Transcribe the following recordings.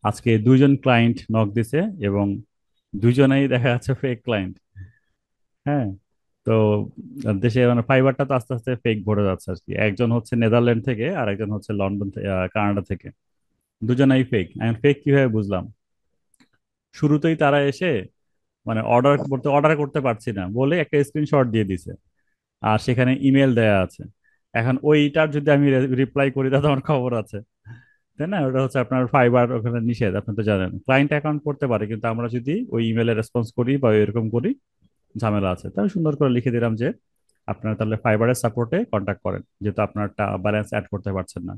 আজকে দুইজন client knock দিছে এবং দুইজনেই দেখা যাচ্ছে ফেক ক্লায়েন্ট। হ্যাঁ। তো দেশে মানে ফাইবারটা তো আস্তে আস্তে ফেক ভরে যাচ্ছে আর কি। একজন হচ্ছে নেদারল্যান্ড থেকে আর একজন হচ্ছে লন্ডন কানাডা থেকে। দুজনেই ফেক। এখন ফেক কিভাবে বুঝলাম? শুরুতেই তারা এসে মানে অর্ডার করতে পারছি না বলে একটা স্ক্রিনশট দিয়ে দিছে, আর সেখানে ইমেল দেয়া আছে। এখন ওইটার যদি আমি রিপ্লাই করি তাহলে আমার খবর আছে, তাই না? ওটা হচ্ছে আপনার ফাইবার ওখানে নিষেধ, আপনি তো জানেন। ক্লায়েন্ট অ্যাকাউন্ট করতে পারে, কিন্তু আমরা যদি ওই ইমেলে রেসপন্স করি বা এরকম করি, ঝামেলা আছে। তাহলে সুন্দর করে লিখে দিলাম যে আপনারা তাহলে ফাইবারের সাপোর্টে কন্ট্যাক্ট করেন, যেহেতু আপনার ব্যালেন্স অ্যাড করতে পারছেন না।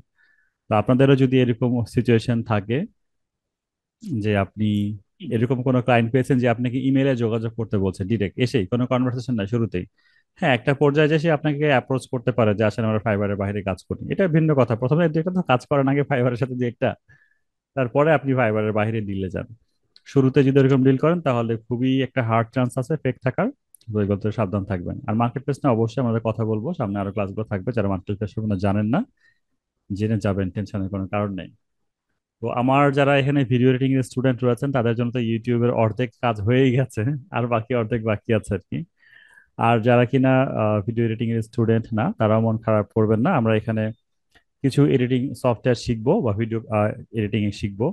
তো আপনাদেরও যদি এরকম সিচুয়েশন থাকে যে আপনি এরকম কোনো ক্লায়েন্ট পেয়েছেন যে আপনাকে ইমেলে যোগাযোগ করতে বলছে, ডিরেক্ট এসেই কোনো কনভারসেশন না, শুরুতেই, হ্যাঁ, একটা পর্যায়ে যে সে আপনাকে অ্যাপ্রোচ করতে পারে যে আসলে আমরা ফাইবারের বাইরে কাজ করি, এটা ভিন্ন কথা। প্রথমে দু একটা তো কাজ করেন আগে ফাইবারের সাথে, দু একটা, তারপরে আপনি ফাইবারের বাইরে ডিলে যান। শুরুতে যদি এরকম ডিল করেন তাহলে খুবই একটা হার্ড চান্স আছে ফেক থাকার। তো এগুলো থেকে সাবধান থাকবেন। আর মার্কেট প্লেস নিয়ে অবশ্যই আমাদের কথা বলবো, সামনে আরো ক্লাসগুলো থাকবে। যারা মার্কেট প্লেস সম্বন্ধে জানেন না, জেনে যাবেন, টেনশনের কোনো কারণ নেই। তো আমার যারা এখানে ভিডিও এডিটিং এর স্টুডেন্ট রয়েছেন তাদের জন্য তো ইউটিউবের অর্ধেক কাজ হয়েই গেছে, আর বাকি অর্ধেক বাকি আছে আর কি। আর যারা কিনা ভিডিও এডিটিং এর স্টুডেন্ট না, তারাও মন খারাপ করবেন না। আমরা এখানে কিছু এডিটিং সফটওয়্যার শিখবো বা ভিডিও এডিটিং শিখবো।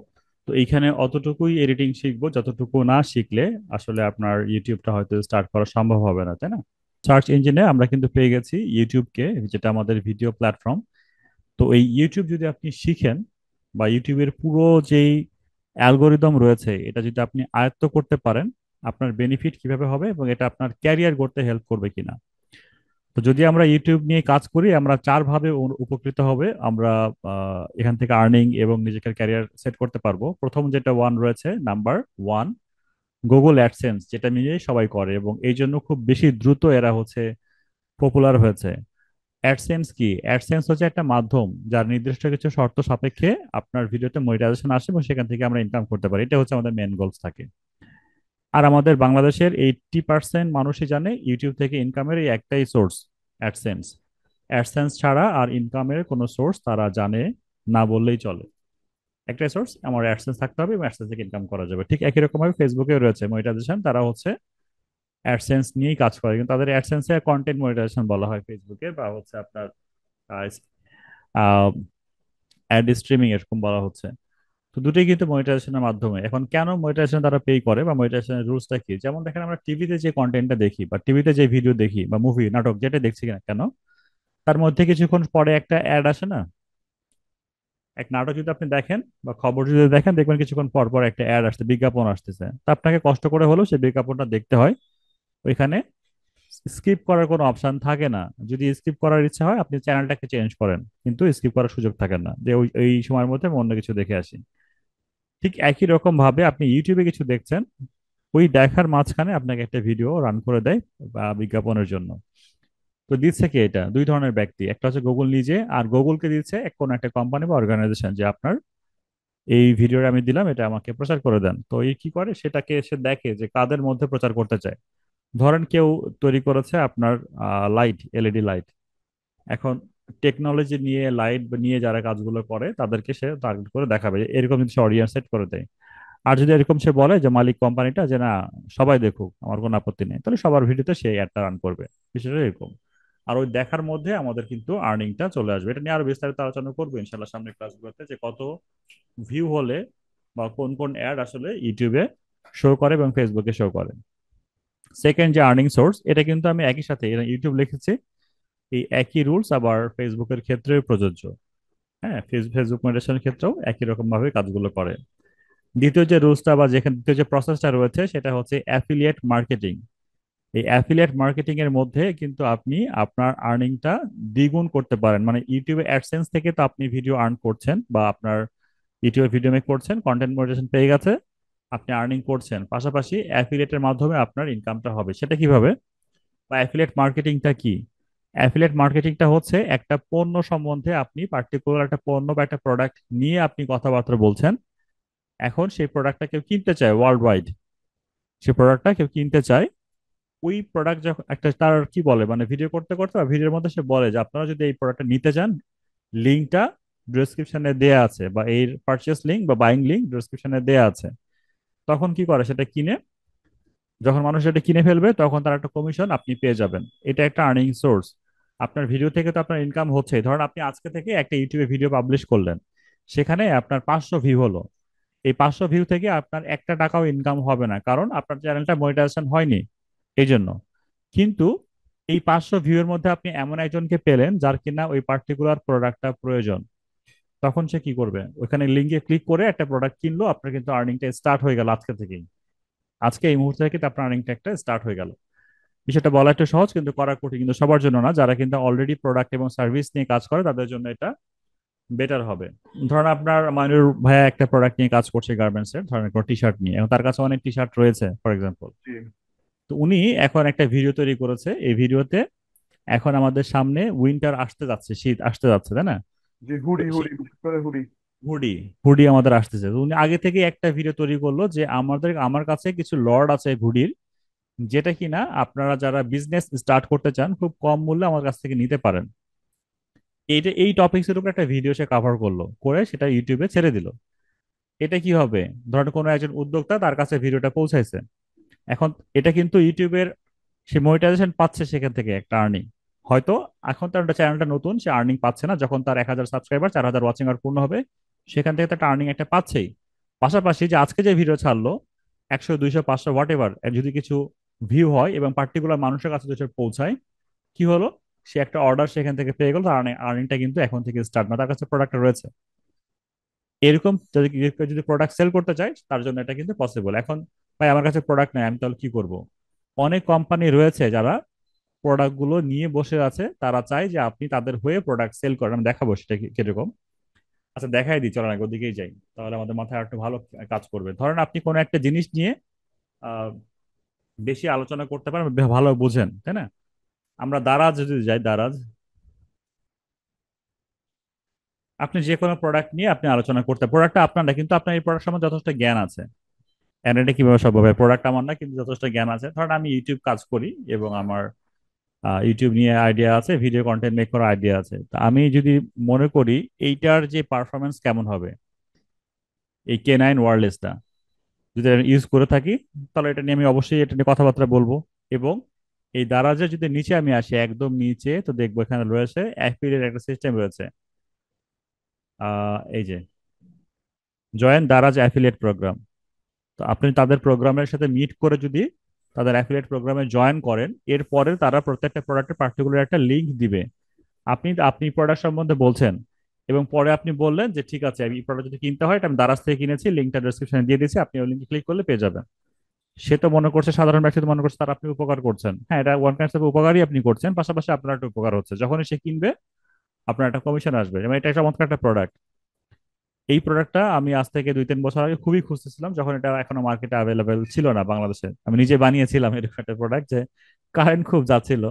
তো এইখানে অতটুকুই এডিটিং শিখবো যতটুকু না শিখলে আসলে আপনার ইউটিউবটা হয়তো স্টার্ট করা সম্ভব হবে না, তাই না? সার্চ ইঞ্জিনে আমরা কিন্তু পেয়ে গেছি ইউটিউবকে, যেটা আমাদের ভিডিও প্ল্যাটফর্ম। তো এই ইউটিউব যদি আপনি শিখেন বা ইউটিউবের পুরো যেই অ্যালগোরিদম রয়েছে এটা যদি আপনি আয়ত্ত করতে পারেন, আপনার বেনিফিট কিভাবে হবে এবং এটা আপনার ক্যারিয়ার গড়তে হেল্প করবে কিনা। তো যদি আমরা ইউটিউব নিয়ে কাজ করি, আমরা চার ভাবে উপকৃত হবে আমরা। এখান থেকে আর্নিং এবং নিজেকে ক্যারিয়ার সেট করতে পারবো। প্রথম যেটা ওয়ান রয়েছে, নাম্বার ওয়ান, গুগল অ্যাডসেন্স, যেটা নিয়ে সবাই করে এবং এই জন্য খুব বেশি দ্রুত এরা হচ্ছে পপুলার হয়েছে। অ্যাডসেন্স কি? অ্যাডসেন্স হচ্ছে একটা মাধ্যম যার নির্দিষ্ট কিছু শর্ত সাপেক্ষে আপনার ভিডিওতে মনিটাইজেশন আসে এবং সেখান থেকে আমরা ইনকাম করতে পারি। এটা হচ্ছে আমাদের মেন গোলস থাকে। আর আমাদের বাংলাদেশের 80% মানুষই জানে ইউটিউব থেকে ইনকামের এই একটাই সোর্স, অ্যাডসেন্স। অ্যাডসেন্স ছাড়া আর ইনকামের কোনো সোর্স তারা জানে না বললেই চলে। একটাই সোর্স, আমার অ্যাডসেন্স থাকতে হবে এবং অ্যাডসেন্স থেকে ইনকাম করা যাবে। ঠিক একই রকম ভাবে ফেসবুকে রয়েছে মনিটাইজেশন, তারা হচ্ছে অ্যাডসেন্স নিয়েই কাজ করে, কিন্তু তাদের অ্যাডসেন্সে কন্টেন্ট মনিটাইজেশন বলা হয় ফেসবুকে, বা হচ্ছে আপনার অ্যাড স্ট্রিমিং এরকম বলা হচ্ছে। তো দুটোই কিন্তু মনিটাইজেশনের মাধ্যমে। এখন কেন মনিটাইজেশন তারা পে করে বা মনিটাইজেশনের রুলসটা কি? যেমন দেখেন, আমরা টিভিতে যে কন্টেন্টটা দেখি বা টিভিতে যে ভিডিও দেখি বা মুভি নাটক যেটা দেখছি না কেন, তার মধ্যে কিছুক্ষণ পরে একটা অ্যাড আসে না? এক নাটক যদি আপনি দেখেন বা খবর যদি দেখেন, দেখবেন কিছুক্ষণ পর পর একটা অ্যাড আসছে, বিজ্ঞাপন আসতেছে। তা আপনাকে কষ্ট করে হলেও সেই বিজ্ঞাপনটা দেখতে হয়। ওইখানে স্কিপ করার কোনো অপশন থাকে না। যদি স্কিপ করার ইচ্ছা হয় আপনি চ্যানেলটাকে চেঞ্জ করেন, কিন্তু স্কিপ করার সুযোগ থাকে না যে ওই এই সময়ের মধ্যে আমি অন্য কিছু দেখে আসি। ঠিক একই রকম ভাবে আপনি ইউটিউবে কিছু দেখছেন, ওই দেখার মাঝখানে আপনাকে একটা ভিডিও রান করে দেয় বা বিজ্ঞাপনের জন্য। তো দিচ্ছে কি? এটা দুই ধরনের ব্যক্তি, একটা হচ্ছে গুগল নিজে, আর গুগলকে দিচ্ছে কোন একটা কোম্পানি বা অর্গানাইজেশন যে আপনার এই ভিডিওটা আমি দিলাম, এটা আমাকে প্রচার করে দেন। তো এই কি করে, সেটাকে এসে দেখে যে কাদের মধ্যে প্রচার করতে চায়। ধরেন কেউ তৈরি করেছে আপনার লাইট, এলইডি লাইট। এখন টেকনোলজি নিয়ে লাইট নিয়ে যারা কাজগুলো করে তাদেরকে সে টার্গেট করে দেখাবে, যে এরকম যদি সে অডিয়েন্স সেট করে দেয়। আর যদি এরকম সে বলে যে মালিক কোম্পানিটা যে না, সবাই দেখুক, আমার কোনো আপত্তি নেই, তাহলে সবার ভিডিওতে সেই অ্যাডটা রান করবে। বিষয়টা এরকম। আর ওই দেখার মধ্যে আমাদের কিন্তু আর্নিংটা চলে আসবে। এটা নিয়ে আরো বিস্তারিত আলোচনা করবো ইনশাল্লাহ সামনের ক্লাসগুলোতে, যে কত ভিউ হলে বা কোন কোন অ্যাড আসলে ইউটিউবে শো করে এবং ফেসবুকে শো করে। সেকেন্ড যে আর্নিং সোর্স, এটা কিন্তু আমি একই সাথে ইউটিউব লিখেছি, এই একই রুলস আবার ফেসবুকের ক্ষেত্রেও প্রযোজ্য। হ্যাঁ, ফেসবুক মনিটাইজেশনের ক্ষেত্রেও একই রকম ভাবে কাজগুলো করে। দ্বিতীয় যে রুলসটা বা যেখানে দ্বিতীয় যে প্রসেসটা রয়েছে সেটা হচ্ছে অ্যাফিলিয়েট মার্কেটিং। এই অ্যাফিলিয়েট মার্কেটিং এর মধ্যে কিন্তু আপনি আপনার আর্নিংটা দ্বিগুণ করতে পারেন। মানে ইউটিউবে অ্যাডসেন্স থেকে তো আপনি ভিডিও আর্ন করছেন বা আপনার ইউটিউবে ভিডিও মেক করছেন, কন্টেন্ট মনিটাইজেশন পেয়ে গেছে, আপনি আর্নিং করছেন, পাশাপাশি অ্যাফিলিয়েটের মাধ্যমে আপনার ইনকামটা হবে। সেটা কিভাবে? বা অ্যাফিলিয়েট মার্কেটিংটা কি? অ্যাফিলিয়েট মার্কেটিংটা হচ্ছে একটা পণ্য সম্বন্ধে আপনি পার্টিকুলার একটা পণ্য বা একটা প্রোডাক্ট নিয়ে আপনি কথাবার্তা বলছেন। এখন সেই প্রোডাক্টটা কেউ কিনতে চায় ওয়ার্ল্ড ওয়াইড, সেই প্রোডাক্টটা কেউ কিনতে চায়। ওই প্রোডাক্ট যখন একটা তার কি বলে, মানে ভিডিও করতে করতে বা ভিডিওর মধ্যে সে বলে যে আপনারা যদি এই প্রোডাক্টটা নিতে চান, লিঙ্কটা ডেসক্রিপশনে দেয়া আছে, বা এর পারচেস লিঙ্ক বা বাইং লিঙ্ক ডেসক্রিপশনে দেয়া আছে, তখন কি করে সেটা কিনে, যখন মানুষ এটা কিনে ফেলবে তখন তার একটা কমিশন আপনি পেয়ে যাবেন। এটা একটা আর্নিং সোর্স। আপনার ভিডিও থেকে তো আপনার ইনকাম হচ্ছে। ধরুন আপনি আজকে থেকে একটা ইউটিউবে ভিডিও পাবলিশ করলেন, সেখানে আপনার 500 ভিউ হলো। এই 500 ভিউ থেকে আপনার একটা টাকাও ইনকাম হবে না, কারণ আপনার চ্যানেলটা মনিটাইজেশন হয়নি এই জন্য। কিন্তু এই 500 ভিউ এর মধ্যে আপনি এমন একজনকে পেলেন যার কিনা ওই পার্টিকুলার প্রোডাক্টটা প্রয়োজন, তখন সে কি করবে? ওখানে লিঙ্কে ক্লিক করে একটা প্রোডাক্ট কিনলো, আপনার কিন্তু আর্নিংটা স্টার্ট হয়ে গেল আজকে থেকেই। আজকে এই মুহূর্তে থেকে তো আপনার আর্নিংটা একটা স্টার্ট হয়ে গেল। বিষয়টা বলা একটু সহজ, কিন্তু করা কঠিন, কিন্তু সবার জন্য না। যারা কিন্তু অলরেডি প্রোডাক্ট এবং সার্ভিস নিয়ে কাজ করে তাদের জন্য এটা বেটার হবে। ধরেন আপনার মাইনুর ভাইয়া একটা প্রোডাক্ট নিয়ে কাজ করছে গার্মেন্টস এর, ধরেন কোনো টি শার্ট নিয়ে, এবং তার কাছে অনেক টি শার্ট রয়েছে ফর এক্সাম্পল। জি। তো উনি এখন একটা ভিডিও তৈরি করেছে। এই ভিডিওতে এখন আমাদের সামনে উইন্টার আসতে যাচ্ছে, শীত আসতে যাচ্ছে, তাই না? জি, তো হুডি সেই হুডি বিশেষ করে হুডি। হুডি হুডি আমাদের আসতেছে। তো উনি আগে থেকে একটা ভিডিও তৈরি করলো যে আমার কাছে কিছু লর্ড আছে হুডির, যেটা কিনা আপনারা যারা বিজনেস স্টার্ট করতে চান খুব কম মূল্যে আমার কাছ থেকে নিতে পারেন। এইটা এই টপিকস এর উপর একটা ভিডিও সে কভার করলো, করে সেটা ইউটিউবে ছেড়ে দিল। এটা কি হবে? ধরেন কোনো একজন উদ্যোক্তা, তার কাছে ভিডিওটা পৌঁছাইছে। এখন এটা কিন্তু ইউটিউবের, সে মনিটাইজেশন পাচ্ছে সেখান থেকে একটা আর্নিং। হয়তো এখন তার চ্যানেলটা নতুন, সে আর্নিং পাচ্ছে না। যখন তার 1,000 সাবস্ক্রাইবার, 4,000 ওয়াচিং আওয়ার পূর্ণ হবে, সেখান থেকে তার আর্নিং একটা পাচ্ছেই। পাশাপাশি যে আজকে যে ভিডিও ছাড়লো, 100, 200, 500 হোয়াট এভার, যদি কিছু ভিউ হয় এবং পার্টিকুলার মানুষের কাছে যদি পৌঁছায়, কি হলো? সে একটা অর্ডার সেখান থেকে পেয়ে গেল, তার আর্নিংটা কিন্তু এখন থেকে স্টার্ট না, তার কাছে প্রোডাক্ট রয়েছে। এরকম যদি কেউ যদি প্রোডাক্ট সেল করতে চায় তার জন্য এটা কিন্তু পসিবল। এখন ভাই আমার কাছে প্রোডাক্ট নেই, আমি তাহলে কি করব? অনেক কোম্পানি রয়েছে যারা প্রোডাক্ট গুলো নিয়ে বসে আছে, তারা চায় যে আপনি তাদের হয়ে প্রোডাক্ট সেল করেন। আমি দেখাবো সেটা কিরকম। আচ্ছা দেখাই দিই, চলেন আগে ওদিকেই যাই, তাহলে আমাদের মাথায় একটু ভালো কাজ করবে। ধরেন আপনি কোনো একটা জিনিস নিয়ে আহ বেশি আলোচনা করতে পারেন, ভালো বুঝেন, তাই না? আমরা দারাজ যদি যাই, দারাজ, আপনি যে কোনো প্রোডাক্ট নিয়ে আপনি আলোচনা করতে, প্রোডাক্টটা আপনার না, কিন্তু আপনার এই প্রোডাক্ট সম্বন্ধে যথেষ্ট জ্ঞান আছে। এন্ড এটা কিভাবে সম্ভব হয়? প্রোডাক্ট আমার না, কিন্তু যথেষ্ট জ্ঞান আছে। ধরেন আমি ইউটিউব কাজ করি এবং আমার ইউটিউব নিয়ে আইডিয়া আছে, ভিডিও কন্টেন্ট মেক করার আইডিয়া আছে। তা আমি যদি মনে করি এইটার যে পারফরমেন্স কেমন হবে, এই K9 ওয়্যারলেসটা যদি ইউজ করে থাকি, তাহলে এটা নিয়ে আমি অবশ্যই এটা নিয়ে কথাবার্তা বলবো। এবং এই দারাজের যদি নিচে আমি আসি, একদম নিচে, তো দেখবো এখানে রয়েছে অ্যাফিলিয়েট একটা সিস্টেম রয়েছে। এই যে জয়েন দারাজ অ্যাফিলিয়েট প্রোগ্রাম। তো আপনি তাদের প্রোগ্রামের সাথে মিট করে যদি তাদের অ্যাফিলিয়েট প্রোগ্রামে জয়েন করেন, এরপরে তারা প্রত্যেকটা প্রোডাক্টের পার্টিকুলার একটা লিঙ্ক দিবে। আপনি প্রোডাক্ট সম্বন্ধে বলছেন, এবং পরে আপনি বললেন যে ঠিক আছে, আমি এই প্রোডাক্ট যদি কিনতে হয়, এটা আমি দারাজ থেকে কিনেছি, লিঙ্কটা ডেসক্রিপশনে দিয়ে দিয়েছি, আপনি ওই লিঙ্কে ক্লিক করলে পেয়ে যাবেন। সে তো মনে করছে, সাধারণ ব্যক্তি তো মনে করছে তার আপনি উপকার করছেন। হ্যাঁ, এটা ওয়ান কাইন্ড অফ উপকারই আপনি করছেন, পাশাপাশি আপনার একটা উপকার হচ্ছে। যখনই সে কিনবে আপনার একটা কমিশন আসবে, এবং এটা একটা চমৎকার একটা প্রোডাক্ট। এই প্রোডাক্টটা আমি আজ থেকে 2-3 বছর আগে খুবই খুঁজতেছিলাম, যখন এটা এখনো মার্কেটে অ্যাভেলেবেল ছিল না বাংলাদেশে। আমি নিজে বানিয়েছিলাম এরকম একটা প্রোডাক্ট, যে কারেন্ট খুব যাচ্ছিল।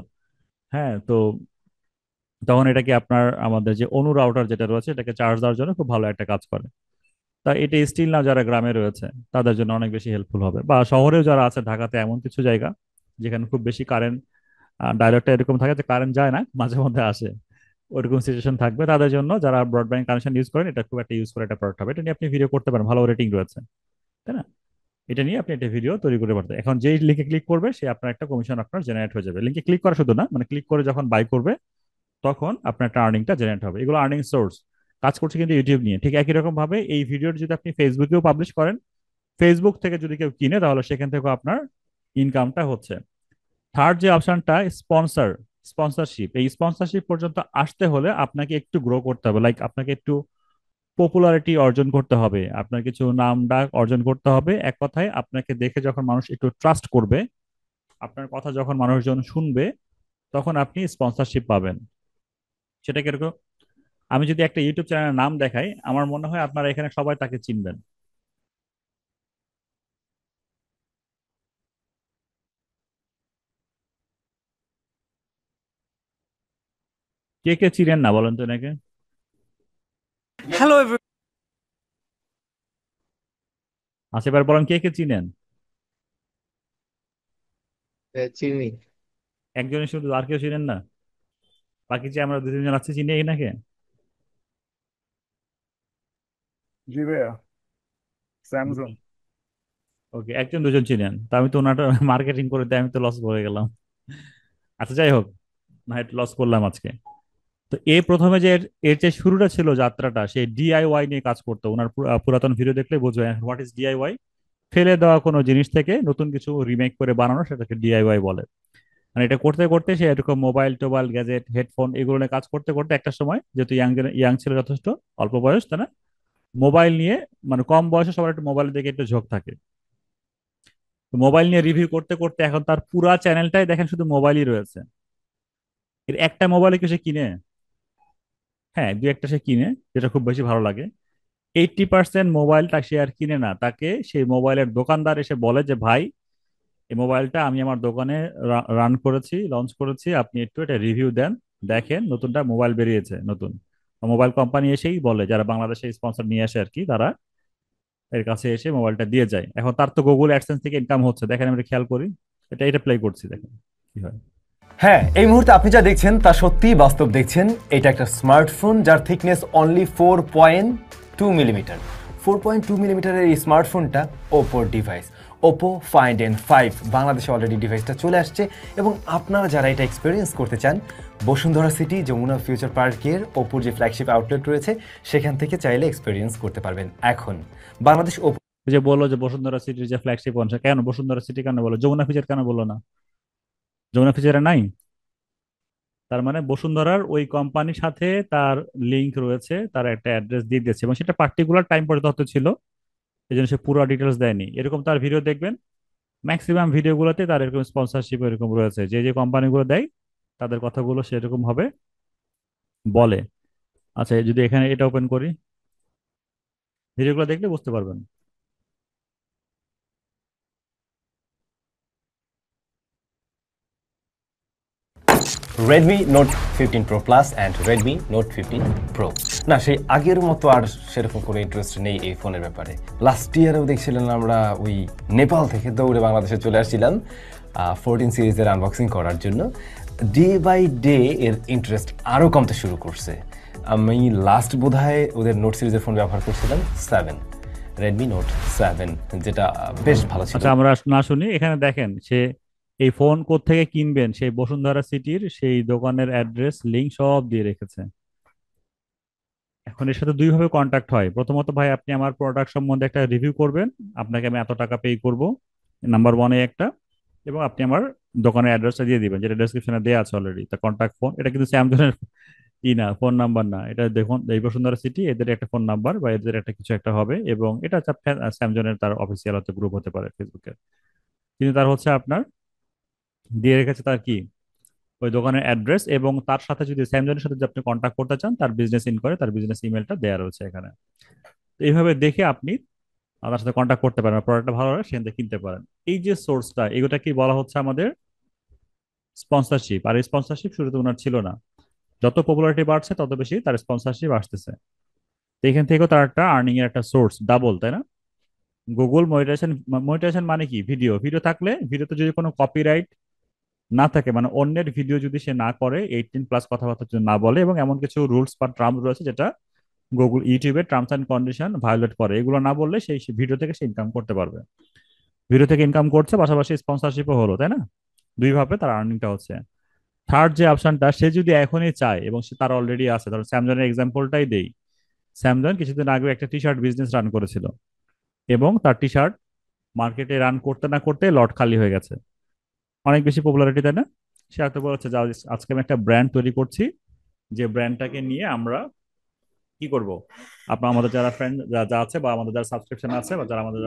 হ্যাঁ, তো তখন এটা কি আপনার আমাদের যে অনু রাউটার যেটা রয়েছে, এটাকে চার্জ দেওয়ার জন্য খুব ভালো একটা কাজ করে। তা এটা স্টিল না, যারা গ্রামে রয়েছে তাদের জন্য অনেক বেশি হেল্পফুল হবে, বা শহরেও যারা আছে, ঢাকাতে এমন কিছু জায়গা যেখানে খুব বেশি কারেন্ট, ডায়লগটা এরকম থাকে যে কারেন্ট যায় না, মাঝে মধ্যে আসে, ওইরকম সিচুয়েশন থাকবে, তাদের জন্য যারা ব্রডব্যান্ড কানেকশন ইউজ করেন, এটা খুব একটা ইউজ করে একটা প্রোডাক্ট হবে। এটা নিয়ে আপনি ভিডিও করতে পারেন, ভালো রেটিং রয়েছে, তাই না? এটা নিয়ে আপনি একটা ভিডিও তৈরি করে পারতেন। এখন যেই লিঙ্কে ক্লিক করবে সে আপনার একটা কমিশন আপনার জেনারেট হয়ে যাবে। লিঙ্কে ক্লিক করা শুধু না, মানে ক্লিক করে যখন বাই করবে তখন আপনার একটা আর্নিংটা জেনারেট হবে। এগুলো আর্নিং সোর্স। কাজ করছে কিন্তু ইউটিউব নিয়ে। ঠিক একই রকম ভাবে এই ভিডিওর যদি আপনি ফেসবুকেও পাবলিশ করেন, ফেসবুক থেকে যদি কেউ কিনে, তাহলে সেখান থেকেও আপনার ইনকামটা হচ্ছে। থার্ড যে অপশনটা, স্পন্সর, স্পন্সরশিপ। এই স্পন্সরশিপ পর্যন্ত আসতে হলে আপনাকে একটু গ্রো করতে হবে, লাইক আপনাকে একটু পপুলারিটি অর্জন করতে হবে, আপনার কিছু নাম ডাক অর্জন করতে হবে। এক কথায় আপনাকে দেখে যখন মানুষ একটু ট্রাস্ট করবে, আপনার কথা যখন মানুষজন শুনবে, তখন আপনি স্পন্সরশিপ পাবেন। সেটা কিরকম? আমি যদি একটা ইউটিউব চ্যানেলের নাম দেখাই, আমার মনে হয় আপনারা এখানে সবাই তাকে চিনবেন। কে কে চিনেন না বলেন তো এনাকে? Hello, everyone. আচ্ছা, এবার বলেন কে কে চিনেন? চিনি। একজনের শুধু, আর কেউ চিনেন না? বাকি যে আমরা 2-3 জন আছি, চিনি এনাকে? জি ভাইয়া, স্যামসাং। ওকে, একজন দুজন চিনেন, তা আমি তো ওনাটা মার্কেটিং করে দিয়ে আমি তো লস করে গেলাম। আচ্ছা যাই হোক, না একটু লস করলাম আজকে। তো এই প্রথমে যে এর যে শুরুটা ছিল যাত্রাটা, সেই ডিআইওয়াই নিয়ে কাজ করতো। ওনার পুরাতন ভিডিও দেখলে বুঝবে হোয়াট ইজ ডিআইওয়াই। ফেলে দেওয়া কোনো জিনিস থেকে নতুন কিছু রিমেক করে বানানো, সেটাকে ডিআইওয়াই বলে। মানে এটা করতে করতে সে এরকম মোবাইল টোবাইল গ্যাজেট হেডফোন এগুলো নিয়ে কাজ করতে করতে একটা সময়, যেহেতু ইয়াং ছিল যথেষ্ট, অল্প বয়স তাই না, মোবাইল নিয়ে, মানে কম বয়সে সবার একটু মোবাইলের দিকে একটু ঝোঁক থাকে। তো মোবাইল নিয়ে রিভিউ করতে করতে এখন তার পুরা চ্যানেলটাই দেখেন শুধু মোবাইলই রয়েছে। এর একটা মোবাইলে কি সে কিনে? হ্যাঁ, দুই একটা সে কিনে, যেটা খুব বেশি ভালো লাগে। 80% মোবাইলটা সে আর কিনে না, তাকে সেই মোবাইলের দোকানদার এসে বলে যে ভাই, এই মোবাইলটা আমি আমার দোকানে রান করেছি, লঞ্চ করেছি, আপনি একটু এটা রিভিউ দেন, দেখেন নতুনটা মোবাইল বেরিয়েছে নতুন। মোবাইল কোম্পানি এসেই বলে, যারা বাংলাদেশে স্পন্সর নিয়ে আসে আর কি, তারা এর কাছে এসে মোবাইলটা দিয়ে যায়। এখন তার তো গুগল অ্যাডসেন্স থেকে ইনকাম হচ্ছে, দেখেন আমরা খেয়াল করি, এটা এটা প্লে করছি, দেখেন কি হয়। হ্যাঁ, এই মুহূর্তে আপনি যা দেখছেন তা সত্যিই বাস্তব দেখছেন। এটা একটা স্মার্টফোন যার থিকনেস অনলি 4.2 মিলিমিটার। 4.2 মিলিমিটারের এই স্মার্টফোনটা ওপোর ডিভাইস। ওপো ফাইন্ড এন 5 বাংলাদেশে অলরেডি ডিভাইসটা চলে আসছে, এবং আপনারা যারা এটা এক্সপিরিয়েন্স করতে চান, বসুন্ধরা সিটি যমুনা ফিউচার পার্কের ওপোর যে ফ্ল্যাগশিপ আউটলেট রয়েছে সেখান থেকে চাইলে এক্সপিরিয়েন্স করতে পারবেন। এখন বাংলাদেশ ওপো ওই যে বললো যে বসুন্ধরা সিটির যে ফ্ল্যাগশিপ অংশ, কেন বসুন্ধরা সিটি কেন বলো, যমুনা ফিচার কেন বললো না? যমুনা ফিচারে নাই? তার মানে বসুন্ধরার ওই কোম্পানির সাথে তার লিংক রয়েছে, তার একটা অ্যাড্রেস দিয়ে দিয়েছে, এবং সেটা পার্টিকুলার টাইম পর্যন্ত ছিল, এই জন্য সে পুরো ডিটেলস দেয়নি। এরকম তার ভিডিও দেখবেন, ম্যাক্সিমাম ভিডিওগুলোতে তার এরকম স্পন্সরশিপ এরকম রয়েছে, যে যে কোম্পানিগুলো দেয় তাদের কথাগুলো সেরকম ভাবে বলে। আচ্ছা, যদি এখানে এটা ওপেন করি, ভিডিওগুলো দেখলে বুঝতে পারবেন। Redmi note 15 pro plus and Redmi note 15 pro. না, সেই আগের মতো আর সেরকম কোনো ইন্টারেস্ট নেই এই ফোনের ব্যাপারে। লাস্ট ইয়ারেও দেখছিলেন আমরা ওই নেপাল থেকে দৌড়ে বাংলাদেশে চলে আসছিলাম 14 সিরিজের আনবক্সিং করার জন্য। ডে বাই ডে এর ইন্টারেস্ট আরও কমতে শুরু করছে। আমি লাস্ট বোধহয় ওদের নোট সিরিজের ফোন ব্যবহার করছিলাম 7, রেডমি নোট 7, যেটা বেশ ভালো ছিল। আচ্ছা, আমরা না শুনি, এখানে দেখেন সে এই ফোন কোত্থেকে কিনবেন, সেই বসুন্ধরা সিটির সেই দোকানের অ্যাড্রেস লিংক সব দিয়ে রেখেছে। এখন এর সাথে দুইভাবে কন্ট্যাক্ট হয়। প্রথমত, ভাই আপনি আমার প্রোডাক্ট সম্বন্ধে একটা রিভিউ করবেন, আপনাকে আমি এত টাকা পে করব, নাম্বার ওয়ানে একটা, এবং আপনি আমার দোকানের অ্যাড্রেসটা দিয়ে দিবেন, যেটা ডেসক্রিপশনে দেওয়া আছে অলরেডি। তা কন্ট্যাক্ট ফোন, এটা কিন্তু স্যামসাংয়ের ই না, ফোন নাম্বার না, এটা দেখুন এই বসুন্ধরা সিটি এদের একটা ফোন নাম্বার বা এদের একটা কিছু একটা হবে, এবং এটা হচ্ছে স্যামসাংয়ের তার অফিসিয়াল হচ্ছে গ্রুপ হতে পারে ফেসবুকে। কিন্তু তার হচ্ছে আপনার দিয়ে রেখেছে তার কি, ওই দোকানের অ্যাড্রেস, এবং তার সাথে যদি স্যামসাংয়ের সাথে যদি আপনি কন্ট্যাক্ট করতে চান, তার বিজনেস ইন করে তার বিজনেস ইমেলটা দেওয়া রয়েছে এখানে। তো এইভাবে দেখে আপনি তার সাথে কন্ট্যাক্ট করতে পারেন, প্রোডাক্টটা ভালো লাগে সেখান থেকে কিনতে পারেন। এই যে সোর্সটা, এগুলোটা কি বলা হচ্ছে আমাদের স্পন্সরশিপ। আর এই স্পন্সরশিপ শুরুতে ওনার ছিল না, যত পপুলারিটি বাড়ছে তত বেশি তার স্পন্সরশিপ আসতেছে। তো এখান থেকেও তার একটা আর্নিং এর একটা সোর্স ডাবল, তাই না? গুগল মনিটাইজেশন, মনিটাইজেশন মানে কি, ভিডিও ভিডিও থাকলে, ভিডিওতে যদি কোনো কপিরাইট না থাকে, মানে অন্যের ভিডিও যদি সে না করে, 18+ কথাবার্তা যদি না বলে, এবং এমন কিছু রুলস বা টার্ম রয়েছে যেটা গুগল ইউটিউবের টার্মস অ্যান্ড কন্ডিশন ভায়োলেট করে, এগুলো না বললে সেই ভিডিও থেকে সে ইনকাম করতে পারবে। ভিডিও থেকে ইনকাম করছে, পাশাপাশি স্পন্সরশিপও হলো, তাই না? দুইভাবে তার আর্নিংটা হচ্ছে। থার্ড যে অপশনটা, সে যদি এখনই চায় এবং সে তার অলরেডি আছে, ধরুন স্যামসাংয়ের এক্সাম্পলটাই দেই। স্যামসাং কিছুদিন আগে একটা টি শার্ট বিজনেস রান করেছিল, এবং তার টি শার্ট মার্কেটে রান করতে না করতে লট খালি হয়ে গেছে, অনেক বেশি পপুলারিটি, তাই না? সে হয়তো বলেছে যা, আজকে আমি একটা ব্র্যান্ড তৈরি করছি, যে ব্র্যান্ডটাকে নিয়ে আমরা কি করব, আপনার আমাদের যারা ফ্রেন্ড যা যা আছে, বা আমাদের যারা সাবস্ক্রিপশন আছে, বা যারা আমাদের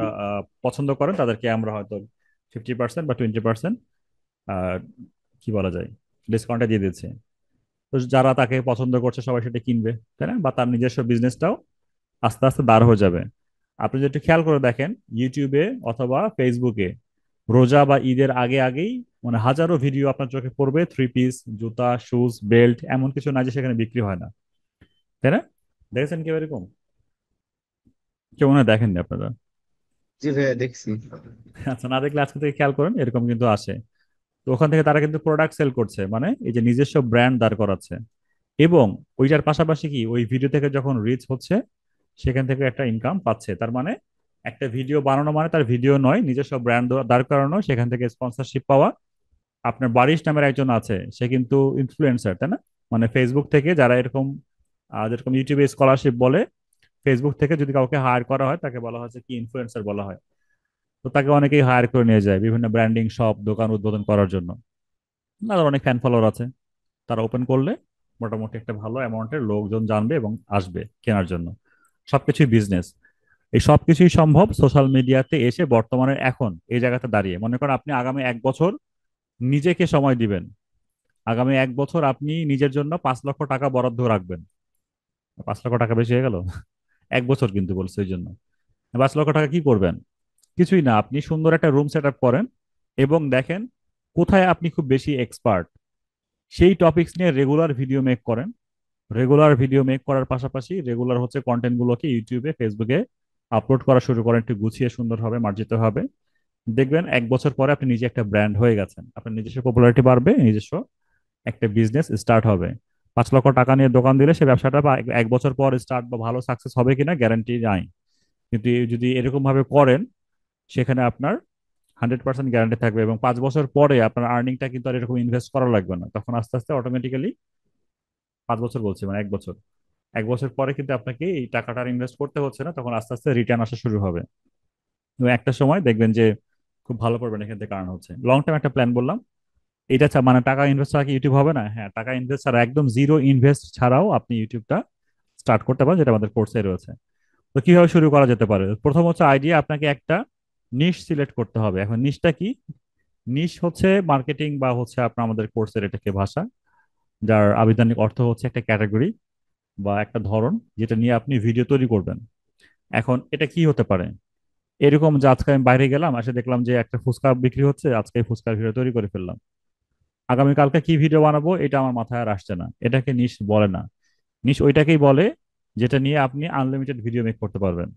পছন্দ করেন, তাদেরকে আমরা হয়তো 50% বা 20% কি বলা যায়, ডিসকাউন্টে দিয়ে দিচ্ছে। তো যারা তাকে পছন্দ করছে সবাই সেটা কিনবে, তাই না? বা তার নিজস্ব বিজনেসটাও আস্তে আস্তে দাঁড় হয়ে যাবে। আপনি যদি একটু খেয়াল করে দেখেন, ইউটিউবে অথবা ফেসবুকে রোজা বা ঈদের আগে আগেই মানে হাজারো ভিডিও আপনার চোখে পড়বে, 3 পিস, জুতা, শুজ, বেল্ট, এমন কিছু না যে সেখানে বিক্রি হয় না, তাই না? দেখেছেন কেউ এরকম? কেউ মনে হয় দেখেননি আপনারা। জি ভাইয়া, দেখছি। আচ্ছা, না দেখলে আজকে থেকে খেয়াল করেন, এরকম কিন্তু আসে। তো ওখান থেকে তারা কিন্তু প্রোডাক্ট সেল করছে, মানে এই যে নিজস্ব ব্র্যান্ড দাঁড় করাচ্ছে। এবং ওইটার পাশাপাশি কি, ওই ভিডিও থেকে যখন রিচ হচ্ছে, সেখান থেকে একটা ইনকাম পাচ্ছে। তার মানে একটা ভিডিও বানানো মানে তার ভিডিও নয়, নিজস্ব ব্র্যান্ড দাঁড় করানো, সেখান থেকে স্পন্সরশিপ পাওয়া। আপনার বারিশ নামের একজন আছে, সে কিন্তু ইনফ্লুয়েন্সার, তাই না? মানে ফেসবুক থেকে যারা এরকম যেরকম ইউটিউবে স্কলারশিপ বলে, ফেসবুক থেকে যদি কাউকে হায়ার করা হয় তাকে বলা হচ্ছে কি ইনফ্লুয়েন্সার বলা হয়। তো তাকে অনেকেই হায়ার করে নিয়ে যায় বিভিন্ন ব্র্যান্ডিং শপ দোকান উদ্বোধন করার জন্য। তাদের অনেক ফ্যান ফলোয়ার আছে, তারা ওপেন করলে মোটামুটি একটা ভালো অ্যামাউন্টের লোকজন জানবে এবং আসবে কেনার জন্য। সবকিছুই বিজনেস। এই সবকিছুই সম্ভব সোশ্যাল মিডিয়াতে এসে বর্তমানে এখন এই জায়গাতে দাঁড়িয়ে। মনে করেন আপনি আগামী 1 বছর নিজেকে সময় দিবেন, আগামী 1 বছর আপনি নিজের জন্য 5 লক্ষ টাকা বরাদ্দ রাখবেন। 5 লক্ষ টাকা বেশি হয়ে গেল? 1 বছর কিন্তু বলছে ওই জন্য। 5 লক্ষ টাকা কি করবেন? কিছুই না, আপনি সুন্দর একটা রুম সেট আপ করেন এবং দেখেন কোথায় আপনি খুব বেশি এক্সপার্ট, সেই টপিকস নিয়ে রেগুলার ভিডিও মেক করেন। রেগুলার ভিডিও মেক করার পাশাপাশি রেগুলার হচ্ছে কন্টেন্ট গুলোকে ইউটিউবে ফেসবুকে আপলোড করা শুরু করেন, একটু গুছিয়ে সুন্দরভাবে মার্জিত হবে। দেখবেন 1 বছর পরে আপনি নিজে একটা ব্র্যান্ড হয়ে গেছেন, আপনার নিজস্ব পপুলারিটি বাড়বে, নিজস্ব একটা বিজনেস স্টার্ট হবে। 5 লক্ষ টাকা নিয়ে দোকান দিলে সে ব্যবসাটা বা 1 বছর পর স্টার্ট বা ভালো সাকসেস হবে কিনা গ্যারান্টি নাই। কিন্তু যদি এরকম ভাবে করেন, সেখানে আপনার 100% গ্যারান্টি থাকবে এবং 5 বছর পরে আপনার আর্নিংটা কিন্তু আর এরকম ইনভেস্ট করা লাগবে না, তখন আস্তে আস্তে অটোমেটিক্যালি, 5 বছর বলছি মানে 1 বছর, 1 বছর পরে কিন্তু আপনাকে এই টাকাটা ইনভেস্ট করতে হচ্ছে না, তখন আস্তে আস্তে রিটার্ন আসা শুরু হবে। এবং একটা সময় দেখবেন যে খুব ভালো করবেন, এখান থেকে কারণ হচ্ছে লং টার্ম একটা প্ল্যান বললাম। এটা মানে টাকা ইনভেস্ট ছাড়া কি ইউটিউব হবে না? হ্যাঁ, টাকা ইনভেস্ট ছাড়া, একদম জিরো ইনভেস্ট ছাড়াও আপনি ইউটিউবটা স্টার্ট করতে পারেন, যেটা আমাদের কোর্সে রয়েছে। তো কিভাবে শুরু করা যেতে পারে? প্রথম হচ্ছে আইডিয়া, আপনাকে একটা নিশ সিলেক্ট করতে হবে। এখন নিশটা কি? নিশ হচ্ছে মার্কেটিং বা হচ্ছে আপনার আমাদের কোর্সের এটাকে ভাষা, যার আবিধানিক অর্থ হচ্ছে একটা ক্যাটাগরি বা একটা ধরন যেটা নিয়ে আপনি ভিডিও তৈরি করবেন। এখন এটা কি হতে পারে? এরকম যে আজকে আমি বাইরে গেলাম, এসে দেখলাম যে একটা ফুচকা বিক্রি হচ্ছে, আজকে এই ফুচকার ভিডিও তৈরি করে ফেললাম। আগামীকালকে কি ভিডিও বানাবো এটা আমার মাথায় আর আসছে না, এটাকে নিশ বলে না। নিশ ওইটাকেই বলে যেটা নিয়ে আপনি আনলিমিটেড ভিডিও মেক করতে পারবেন।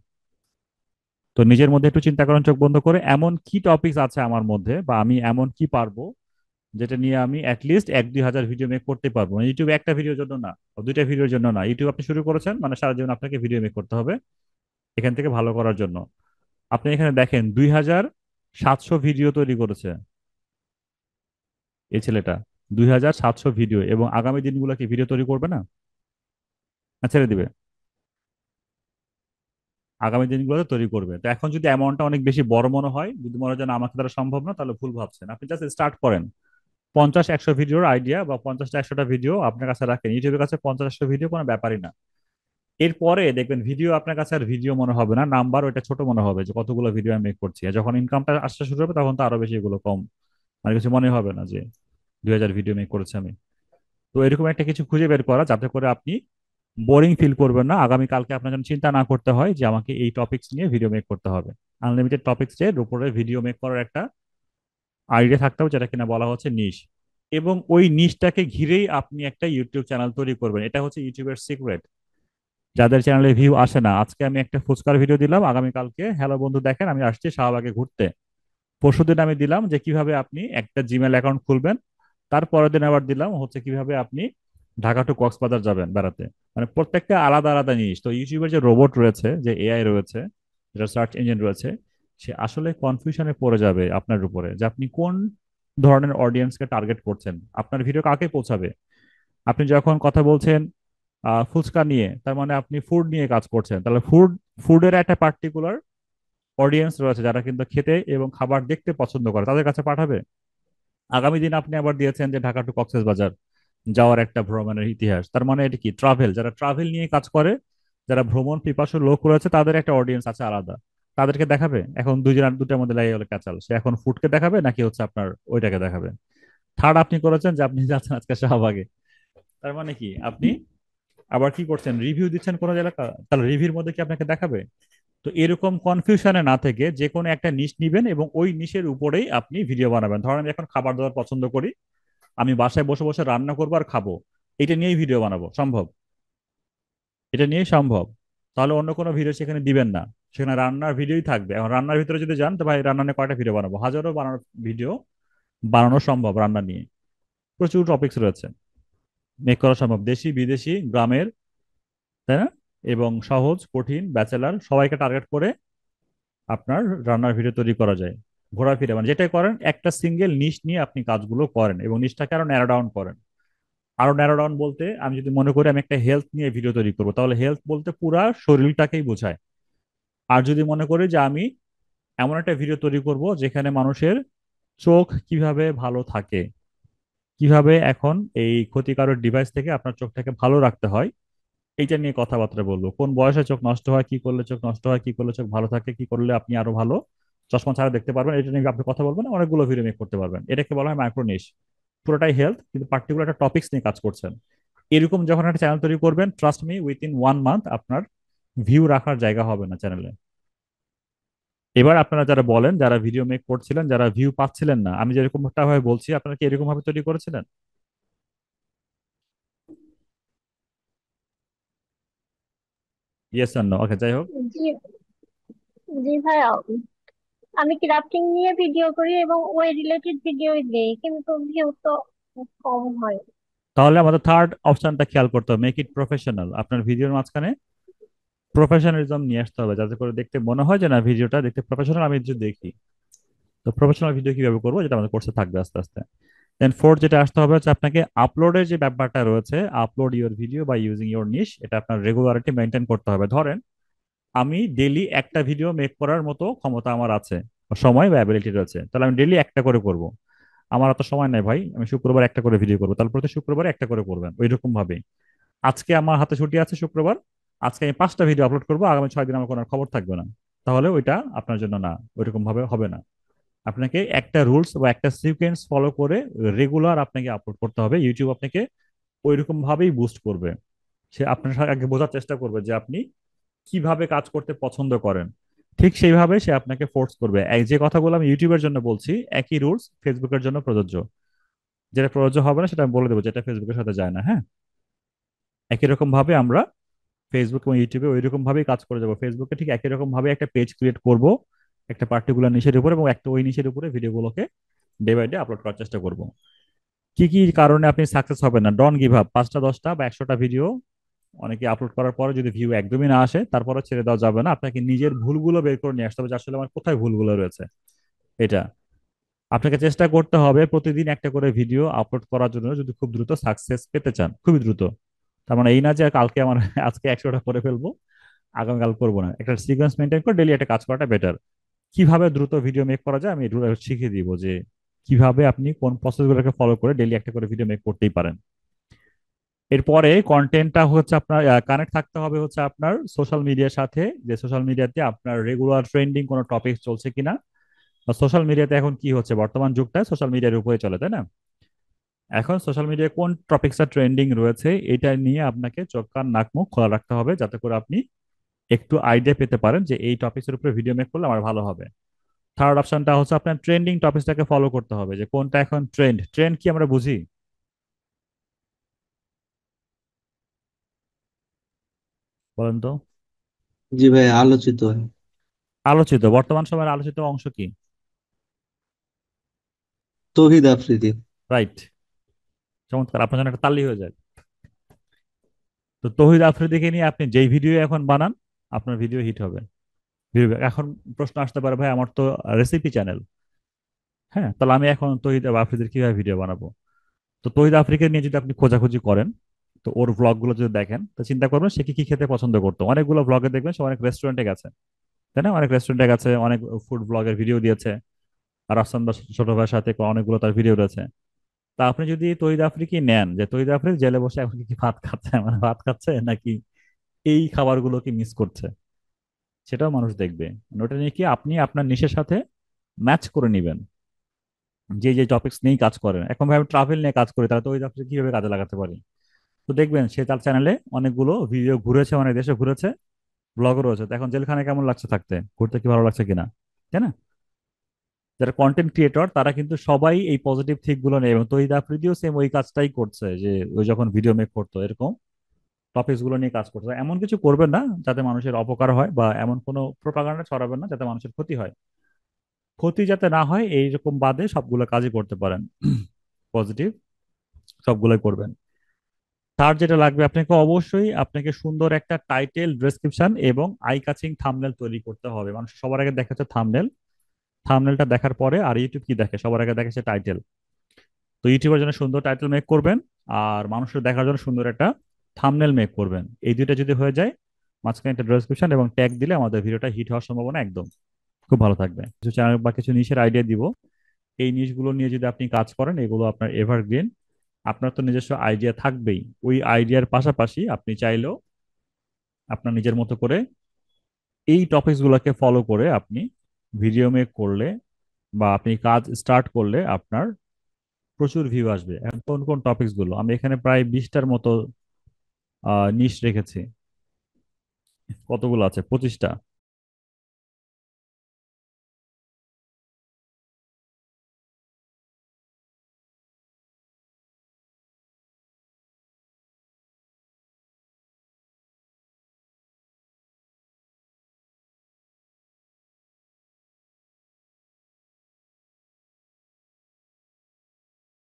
তো নিজের মধ্যে একটু চিন্তা করেন চোখ বন্ধ করে, এমন কি টপিকস আছে আমার মধ্যে বা আমি এমন কি পারবো যেটা নিয়ে আমি অ্যাটলিস্ট 1-2 হাজার ভিডিও মেক করতে পারবো। মানে ইউটিউবে একটা ভিডিওর জন্য না, বা দুইটা ভিডিওর জন্য না, ইউটিউব আপনি শুরু করেছেন মানে সারা জীবন আপনাকে ভিডিও মেক করতে হবে এখান থেকে ভালো করার জন্য। আপনি এখানে দেখেন 2700 ভিডিও তৈরি করেছে এই ছেলেটা, 2700 ভিডিও, এবং আগামী দিনগুলো কি ভিডিও তৈরি করবে না? না ছেড়ে দিবে? আগামী দিনগুলোতে তৈরি করবে। তো এখন যদি অ্যামাউন্টটা অনেক বেশি বড় মনে হয়, যদি মনে হয় যে না, আমাকে দ্বারা সম্ভব না, তাহলে ভুল ভাবছেন। আপনি জাস্ট স্টার্ট করেন, 50-100 ভিডিওর আইডিয়া বা 50-100টা ভিডিও আপনার কাছে রাখেন। ইউটিউবের কাছে 50-100 ভিডিও কোনো ব্যাপারই না। এরপরে দেখবেন ভিডিও আপনার কাছে আর ভিডিও মনে হবে না, নাম্বার ওইটা ছোট মনে হবে যে কতগুলো ভিডিও আমি মেক করছি। আর যখন ইনকামটা আসতে শুরু হবে তখন তো আরো বেশি, এগুলো কম, মানে কিছু মনে হবে না যে 2,000 ভিডিও মেক করেছি আমি। তো এরকম একটা কিছু খুঁজে বের করা যাতে করে আপনি বোরিং ফিল করবেন না, আগামী কালকে আপনার যেন চিন্তা না করতে হয় যে আমাকে এই টপিকস নিয়ে ভিডিও মেক করতে হবে। আনলিমিটেড টপিকস এর উপরে ভিডিও মেক করার একটা আইডিয়া থাকতে হবে, যেটা কিনা বলা হচ্ছে নিশ। এবং ওই নিশটাকে ঘিরেই আপনি একটা ইউটিউব চ্যানেল তৈরি করবেন, এটা হচ্ছে ইউটিউবের সিক্রেট। যাদের চ্যানেলে ভিউ আসে না, আজকে আমি একটা ফুচকার ভিডিও দিলাম, আগামীকালকে হ্যালো বন্ধু দেখেন আমি আসছি শাহবাগে ঘুরতে। পরশুদিন আমি দিলাম যে কিভাবে আপনি একটা জিমেল অ্যাকাউন্ট খুলবেন। তারপরের দিন আবার দিলাম হচ্ছে কিভাবে আপনি ঢাকা টু কক্সবাজার যাবেন বেড়াতে। মানে প্রত্যেকটা আলাদা আলাদা জিনিস। তো ইউটিউবের যে রোবট রয়েছে, যে এআই রয়েছে, যেটা সার্চ ইঞ্জিন রয়েছে, সে আসলে কনফিউশনে পড়ে যাবে আপনার উপরে যে আপনি কোন ধরনের অডিয়েন্সকে টার্গেট করছেন, আপনার ভিডিও কাকে পৌঁছাবে। আপনি যখন কথা বলছেন ফুচকা নিয়ে, তার মানে আপনি ফুড নিয়ে কাজ করছেন, তাহলে ফুডের একটা পার্টিকুলার অডিয়েন্স রয়েছে যারা কিন্তু খেতে এবং খাবার দেখতে পছন্দ করে, তাদের কাছে পাঠাবে। আগামী দিন আপনি আবার দিয়েছেন যে ঢাকা টু কক্সবাজার যাওয়ার একটা ভ্রমণের ইতিহাস, তার মানে এটা কি ট্রাভেল, যারা ট্রাভেল নিয়ে কাজ করে, যারা ভ্রমণ পিপাসু লোক রয়েছে, তাদের একটা অডিয়েন্স আছে আলাদা, তাদেরকে দেখাবে। এখন দুজন আর দুটার মধ্যে লাগে গেলো ক্যাচাল, সে এখন ফুডকে দেখাবে নাকি হচ্ছে আপনার ওইটাকে দেখাবে। থার্ড আপনি করেছেন যে আপনি যাচ্ছেন আজকে শাহবাগে, তার মানে কি আপনি আবার কি করছেন, রিভিউ দিচ্ছেন কোনো এলাকা, তাহলে রিভিউর মধ্যে কি আপনাকে দেখাবে? তো এরকম কনফিউশনে না থেকে যে কোনো একটা নিশ নিবেন এবং ওই নিশের উপরেই আপনি ভিডিও বানাবেন। ধরেন আমি এখন খাবার দাবার পছন্দ করি, আমি বাসায় বসে বসে রান্না করবো আর খাবো, এটা নিয়েই ভিডিও বানাবো, সম্ভব? এটা নিয়েই সম্ভব। তাহলে অন্য কোনো ভিডিও সেখানে দিবেন না, সেখানে রান্নার ভিডিওই থাকবে। এখন রান্নার ভিতরে যদি যান তো ভাই, রান্না নিয়ে কয়টা ভিডিও বানাবো? হাজারো বানানোর ভিডিও বানানো সম্ভব রান্না নিয়ে, প্রচুর টপিকস রয়েছে মেক করা সম্ভব, দেশি বিদেশি গ্রামের, তাই না? এবং সহজ, কঠিন, ব্যাচেলার সবাইকে টার্গেট করে আপনার রান্নার ভিডিও তৈরি করা যায়। ঘোরাফেরা মানে যেটাই করেন একটা সিঙ্গেল নিশ নিয়ে আপনি কাজগুলো করেন এবং নিশটাকে আরো ন্যারো ডাউন করেন। আরো ন্যারো ডাউন বলতে আমি যদি মনে করি আমি একটা হেলথ নিয়ে ভিডিও তৈরি করবো, তাহলে হেলথ বলতে পুরা শরীরটাকেই বোঝায়। আর যদি মনে করি যে আমি এমন একটা ভিডিও তৈরি করব যেখানে মানুষের চোখ কিভাবে ভালো থাকে, কিভাবে এখন এই ক্ষতিকারক ডিভাইস থেকে আপনার চোখটাকে ভালো রাখতে হয়, এইটা নিয়ে কথাবার্তা বলবো। কোন বয়সে চোখ নষ্ট হয়, কি করলে চোখ নষ্ট হয়, কি করলে চোখ ভালো থাকে, কি করলে আপনি আরো ভালো চশমা ছাড়া দেখতে পারবেন, এটা নিয়ে আপনি কথা বলবেন, অনেকগুলো ভিডিও মেক করতে পারবেন। এটাকে বলা হয় মাইক্রোনিশ। পুরোটাই হেলথ, কিন্তু পার্টিকুলার একটা টপিক্স নিয়ে কাজ করছেন। এরকম যখন একটা চ্যানেল তৈরি করবেন, ট্রাস্ট মি, উইথিন 1 মান্থ আপনার ভিউ রাখার জায়গা হবে না চ্যানেলে। এবার আপনারা যারা বলেন, যারা ভিডিও মেক করছিলেন, যারা ভিউ পাচ্ছিলেন না, আমি যেরকম একটা ভাবে বলছি, আপনারা কি এরকম ভাবে তৈরি করেছিলেন? ইয়েস আর নো? ওকে, যাই হোক। জি, জি ভাইয়া, আমি ক্রাফটিং নিয়ে ভিডিও করি এবং ওই রিলেটেড ভিডিও দেই, কিন্তু ভিউ তো কম হয়। তাহলে আমাদের থার্ড অপশনটা খেয়াল করতে হবে, মেক ইট প্রফেশনাল। আপনার ভিডিওর মাঝখানে প্রফেশনালিজম নিয়ে আসতে হবে, যাতে করে দেখতে মনে হয় যে না, ভিডিওটা দেখতে প্রফেশনাল, আমি যদি দেখি। তো প্রফেশনাল ভিডিও কিভাবে করবো, যেটা আমাদের কোর্সে থাকবে আস্তে আস্তে। দেন ফোর্থ যেটা আসতে হবে হচ্ছে আপনাকে আপলোডের যে ব্যাপারটা রয়েছে, upload your video by using your niche, এটা আপনার রেগুলারিটি মেনটেন করতে হবে। ধরেন আমি ডেলি একটা ভিডিও মেক করার মতো ক্ষমতা আমার আছে, বা সময় বা অ্যাবিলিটি রয়েছে, তাহলে আমি ডেলি একটা করে করব। আমার অত সময় নাই ভাই, আমি শুক্রবার একটা করে ভিডিও করবো, তাহলে প্রতি শুক্রবারে একটা করে করবেন। ওই রকম ভাবে আজকে আমার হাতে ছুটি আছে শুক্রবার, আজকে আমি 5টা ভিডিও আপলোড করবো, আগামী 6 দিন আমার কোনো আর খবর থাকবে না, তাহলে ওইটা আপনার জন্য না, ওইরকম ভাবে হবে না। আপনাকে একটা রুলস বা একটা সিকোয়েন্স ফলো করে রেগুলার আপনাকে আপলোড করতে হবে। ইউটিউব আপনাকে ওইরকম ভাবেই বুস্ট করবে। সে আপনার সাথে আগে বোঝার চেষ্টা করবে যে আপনি কিভাবে কাজ করতে পছন্দ করেন, ঠিক সেইভাবে সে আপনাকে ফোর্স করবে। যে কথাগুলো আমি ইউটিউবের জন্য বলছি, একই রুলস ফেসবুকের জন্য প্রযোজ্য। যেটা প্রযোজ্য হবে না সেটা আমি বলে দেবো, যেটা ফেসবুকের সাথে যায় না, হ্যাঁ। একই রকম ভাবে আমরা ফেসবুক এবং ইউটিউবে ওই রকম ভাবেই কাজ করে যাবো। ফেসবুকে ঠিক একই রকম ভাবে একটা পেজ ক্রিয়েট করব একটা পার্টিকুলার নিশের উপর, এবং একটা ওই নিশের উপরে ভিডিওগুলোকে ডে বাই ডে আপলোড করার চেষ্টা করব। কি কি কারণে আপনি সাকসেস হবেন না, ডন গিভ আপ। 5টা 10টা বা 100টা ভিডিও অনেকে আপলোড করার পরে যদি ভিউ একদমই না আসে, তারপরে ছেড়ে দেওয়া যাবে না। আপনাকে নিজের ভুলগুলো বের করে নিয়ে আসতে হবে, যে আসলে আমার কোথায় ভুলগুলো রয়েছে। এটা আপনাকে চেষ্টা করতে হবে প্রতিদিন একটা করে ভিডিও আপলোড করার জন্য, যদি খুব দ্রুত সাকসেস পেতে চান, খুবই দ্রুত। তার মানে এই না যে কালকে আমার আজকে 100টা করে ফেলবো, আগামীকাল করবো না। একটা সিকোয়েন্স মেনটেন করে ডেলি একটা কাজ করাটা বেটার। কিভাবে দ্রুত ভিডিও মেক করা যায় আমি শিখিয়ে দিব, যে কিভাবে আপনি কোন প্রসেসগুলোকে ফলো করে ডেলি একটা করে ভিডিও মেক করতেই পারেন। এরপরে কন্টেন্টটা হচ্ছে আপনার কানেক্ট থাকতে হবে হচ্ছে আপনার সোশ্যাল মিডিয়ার সাথে, যে সোশ্যাল মিডিয়াতে আপনার রেগুলার ট্রেন্ডিং কোনো টপিক চলছে কিনা। সোশ্যাল মিডিয়াতে এখন কি হচ্ছে, বর্তমান যুগটা সোশ্যাল মিডিয়ার উপরে চলে, তাই না? এখন সোশ্যাল মিডিয়ায় কোন টপিকসটা ট্রেন্ডিং রয়েছে, এটা নিয়ে আপনাকে চোখ কান নাক মুখ খোলা রাখতে হবে, যাতে করে আপনি একটু আইডিয়া পেতে পারেন যে এই টপিকসের উপরে ভিডিও মেক করলে আমার ভালো হবে। থার্ড অপশনটা হচ্ছে আপনার ট্রেন্ডিং টপিকসটাকে ফলো করতে হবে, যে কোনটা এখন ট্রেন্ড। ট্রেন্ড কি আমরা বুঝি? বলেন তো। জি ভাই, আলোচিত হয়। আলোচিত, বর্তমান সময়ের আলোচিত অংশ কি? তৌহিদ আফ্রিদি। রাইট। চমৎকার, আপনার জন্য একটা তালি হয়ে যায়। তো তৌহিদ আফ্রিদিকে নিয়ে আপনি যেই ভিডিও এখন বানান, আপনার ভিডিও হিট হবে। এখন প্রশ্ন আসতে পারে, ভাই আমার তো রেসিপি চ্যানেল, হ্যাঁ, তাহলে আমি এখন তৌহিদ আফ্রিদির কিভাবে ভিডিও বানাবো? তো তৌহিদ আফ্রিকা নিয়ে যদি আপনি খোঁজাখুঁজি করেন, তো ওর ভ্লগ গুলো যদি দেখেন, তো চিন্তা করবেন সে কি কি খেতে পছন্দ করতো। অনেকগুলো ভ্লগে দেখবেন সে অনেক রেস্টুরেন্টে গেছে, তাই না? অনেক রেস্টুরেন্টে গেছে, অনেক ফুড ব্লগের ভিডিও দিয়েছে। আর রাফসান দাস ছোট ভাইয়ের সাথে অনেকগুলো তার ভিডিও রয়েছে। তা আপনি যদি তৌহিদ আফ্রিকি নেন, যে তৌহিদ আফ্রিক জেলে বসে এখন কি কি ভাত খাচ্ছে, মানে ভাত খাচ্ছে নাকি এই খাবারগুলো কি মিস করছে, সেটাও মানুষ দেখবে। মানে ওটা নিয়ে কি আপনি আপনার নিশের সাথে ম্যাচ করে নিবেন, যে যে টপিকস নিয়েই কাজ করেন। এখন ভাই আমি ট্রাভেল নিয়ে কাজ করি, তাহলে তৌহিদ আফ্রিক কিভাবে কাজে লাগাতে পারি? তো দেখবেন সে তার চ্যানেলে অনেকগুলো ভিডিও ঘুরেছে, অনেক দেশে ঘুরেছে, ব্লগও রয়েছে। তো এখন জেলখানে কেমন লাগছে থাকতে, ঘুরতে কি ভালো লাগছে কিনা, তাই না? যারা কন্টেন্ট ক্রিয়েটর তারা কিন্তু সবাই এই পজিটিভ দিক গুলো নেই, এবং তহিদ আফ্রিদিও সেম ওই কাজটাই করছে, যে ওই যখন ভিডিও মেক করতো এরকম টপিকস গুলো নিয়ে কাজ করতো। এমন কিছু করবেন না যাতে মানুষের অপকার হয়, বা এমন কোনো প্রোপাগান্ডা ছড়াবেন না যাতে মানুষের ক্ষতি হয়। ক্ষতি যাতে না হয় এইরকম বাদে সবগুলো কাজই করতে পারেন, পজিটিভ সবগুলোই করবেন। তার যেটা লাগবে আপনাকে অবশ্যই আপনাকে সুন্দর একটা টাইটেল, ডেসক্রিপশন এবং আই কাচিং থাম্বনেল তৈরি করতে হবে। মানুষ সবার আগে দেখে হচ্ছে থাম্বনেল, থাম্বনেলটা দেখার পরে আর ইউটিউব কি দেখে, সবার আগে দেখে সে টাইটেল। তো ইউটিউবের জন্য সুন্দর টাইটেল মেক করবেন, আর মানুষের দেখার জন্য সুন্দর একটা থাম্বনেল মেক করবেন। এই দুইটা যদি হয়ে যায়, মাঝখানে একটা ডেসক্রিপশন এবং ট্যাগ দিলে আমাদের ভিডিওটা হিট হওয়ার সম্ভাবনা একদম খুব ভালো থাকবে। কিছু চ্যানেল বা কিছু নিশের আইডিয়া দিব, এই নিশগুলো নিয়ে যদি আপনি কাজ করেন এগুলো আপনার এভারগ্রিন। আপনার তো নিজস্ব আইডিয়া থাকবেই, ওই আইডিয়ার পাশাপাশি আপনি চাইলেও আপনার নিজের মতো করে এই টপিকস গুলোকে ফলো করে আপনি ভিডিও মেক করলে বা আপনি কাজ স্টার্ট করলে আপনার প্রচুর ভিউ আসবে। এখন কোন কোন টপিকস গুলো, আমি এখানে প্রায় 20টার মতো নিশ রেখেছি। কতগুলো আছে? 25টা।